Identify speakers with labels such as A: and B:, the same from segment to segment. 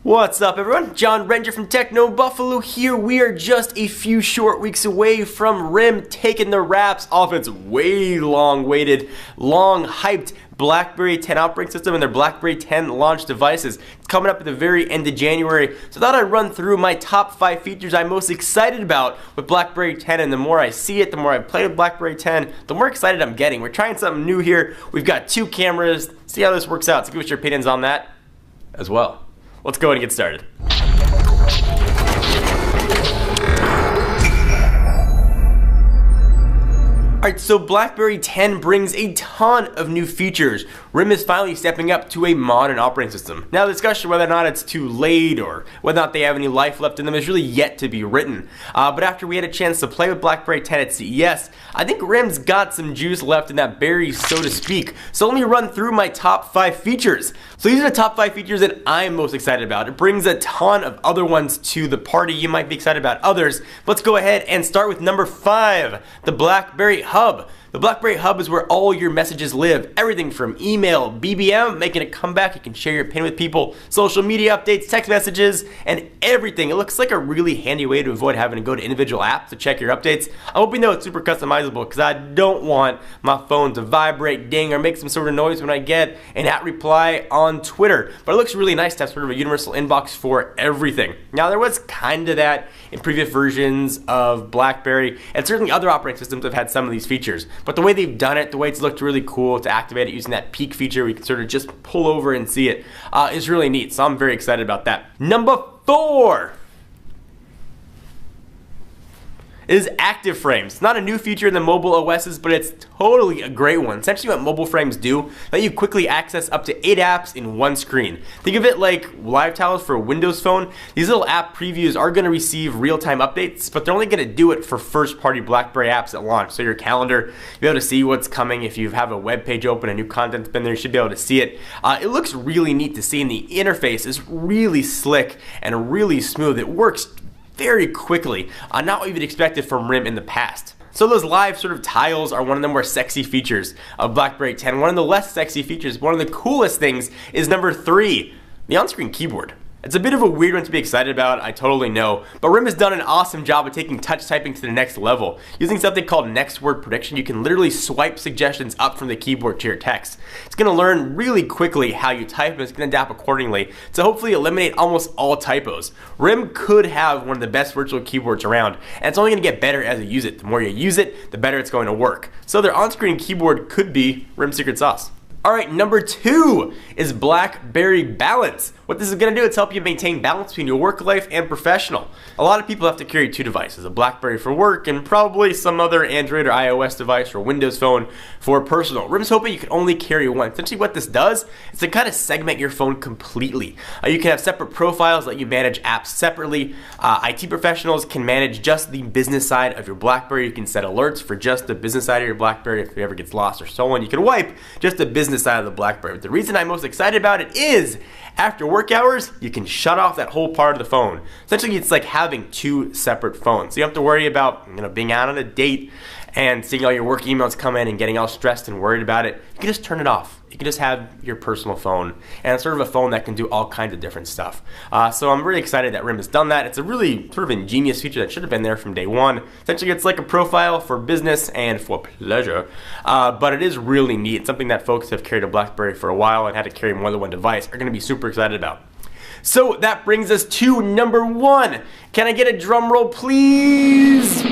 A: What's up, everyone? John Renger from Techno Buffalo here. We are just a few short weeks away from RIM taking the wraps off its way long-awaited, long-hyped BlackBerry 10 operating system and their BlackBerry 10 launch devices. It's coming up at the very end of January, so I thought I'd run through my top 5 features I'm most excited about with BlackBerry 10, and the more I see it, the more I play with BlackBerry 10, the more excited I'm getting. We're trying something new here. We've got 2 cameras. See how this works out. So give us your opinions on that as well. Let's go ahead and get started. Alright, so BlackBerry 10 brings a ton of new features. RIM is finally stepping up to a modern operating system. Now, the discussion whether or not it's too late or whether or not they have any life left in them is really yet to be written. But after we had a chance to play with BlackBerry 10 at CES, I think RIM's got some juice left in that berry, so to speak. So let me run through my top 5 features. So these are the top 5 features that I'm most excited about. It brings a ton of other ones to the party. You might be excited about others. Let's go ahead and start with number 5, the BlackBerry Hub. The BlackBerry Hub is where all your messages live. Everything from email, BBM, making a comeback. You can share your pin with people, social media updates, text messages, and everything. It looks like a really handy way to avoid having to go to individual apps to check your updates. I'm hoping though it's super customizable because I don't want my phone to vibrate, ding, or make some sort of noise when I get an at reply on Twitter. But it looks really nice to have sort of a universal inbox for everything. Now, there was kind of that in previous versions of BlackBerry, and certainly other operating systems have had some of these features. But the way they've done it, the way it's looked really cool to activate it using that peek feature where you can sort of just pull over and see it, is really neat. So I'm very excited about that. Number 4 is Active Frames. It's not a new feature in the mobile OSs, but it's totally a great one. Essentially what mobile frames do, let you quickly access up to 8 apps in one screen. Think of it like live tiles for a Windows phone. These little app previews are going to receive real-time updates, but they're only going to do it for first-party BlackBerry apps at launch. So your calendar, you'll be able to see what's coming. If you have a web page open, a new content's been there, you should be able to see it. It looks really neat to see, and the interface is really slick and really smooth. It works very quickly, not what you'd expected from RIM in the past. So those live sort of tiles are one of the more sexy features of BlackBerry 10. One of the less sexy features, one of the coolest things, is number 3, the on-screen keyboard. It's a bit of a weird one to be excited about, I totally know, but RIM has done an awesome job of taking touch typing to the next level. Using something called next word prediction, you can literally swipe suggestions up from the keyboard to your text. It's going to learn really quickly how you type, and it's going to adapt accordingly to hopefully eliminate almost all typos. RIM could have one of the best virtual keyboards around, and it's only going to get better as you use it. The more you use it, the better it's going to work. So their on-screen keyboard could be RIM's secret sauce. Alright, number 2 is BlackBerry Balance. What this is going to do is help you maintain balance between your work life and professional. A lot of people have to carry 2 devices, a BlackBerry for work and probably some other Android or iOS device or Windows phone for personal. RIM's hoping you can only carry one. Essentially what this does is to kind of segment your phone completely. You can have separate profiles, let you manage apps separately. IT professionals can manage just the business side of your BlackBerry. You can set alerts for just the business side of your BlackBerry if it ever gets lost or stolen. You can wipe just the business side of the BlackBerry. But the reason I'm most excited about it is after work hours, you can shut off that whole part of the phone. Essentially, it's like having 2 separate phones. So you don't have to worry about being out on a date and seeing all your work emails come in and getting all stressed and worried about it. You can just turn it off. You can just have your personal phone, and it's sort of a phone that can do all kinds of different stuff. So I'm really excited that RIM has done that. It's a really sort of ingenious feature that should have been there from day one. Essentially, it's like a profile for business and for pleasure, but it is really neat. It's something that folks have carried a BlackBerry for a while and had to carry more than one device are going to be super excited about. So that brings us to number 1. Can I get a drum roll, please?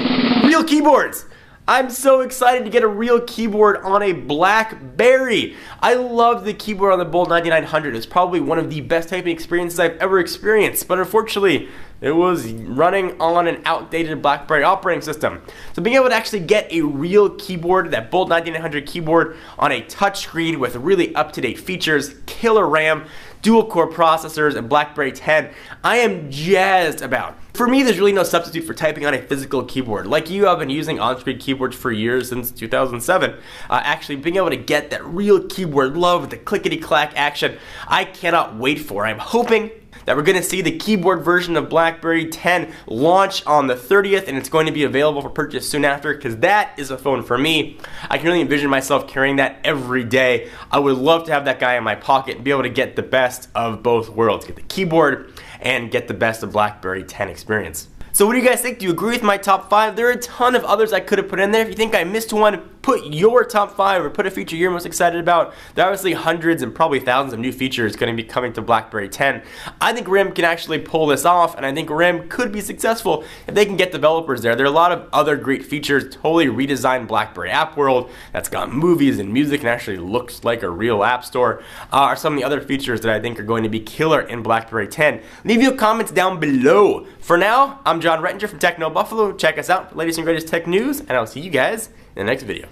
A: Real keyboards. I'm so excited to get a real keyboard on a BlackBerry. I love the keyboard on the Bold 9900. It's probably one of the best typing experiences I've ever experienced, but unfortunately, it was running on an outdated BlackBerry operating system. So being able to actually get a real keyboard, that Bold 9900 keyboard on a touchscreen with really up-to-date features, killer RAM, dual-core processors, and BlackBerry 10, I am jazzed about. For me, there's really no substitute for typing on a physical keyboard. Like you, I've been using on-screen keyboards for years, since 2007. Actually, being able to get that real keyboard love with the clickety-clack action, I cannot wait for. I'm hoping that we're going to see the keyboard version of BlackBerry 10 launch on the 30th, and it's going to be available for purchase soon after, because that is a phone for me. I can really envision myself carrying that every day. I would love to have that guy in my pocket and be able to get the best of both worlds, get the keyboard and get the best of BlackBerry 10 experience. So what do you guys think? Do you agree with my top 5? There are a ton of others I could have put in there. If you think I missed one, put your top 5 or put a feature you're most excited about. There are obviously hundreds and probably thousands of new features going to be coming to BlackBerry 10. I think RIM can actually pull this off, and I think RIM could be successful if they can get developers there. There are a lot of other great features, totally redesigned BlackBerry app world that's got movies and music and actually looks like a real app store, are some of the other features that I think are going to be killer in BlackBerry 10. Leave your comments down below. For now, I'm John Rettinger from Techno Buffalo. Check us out for the latest and greatest tech news, and I'll see you guys in the next video.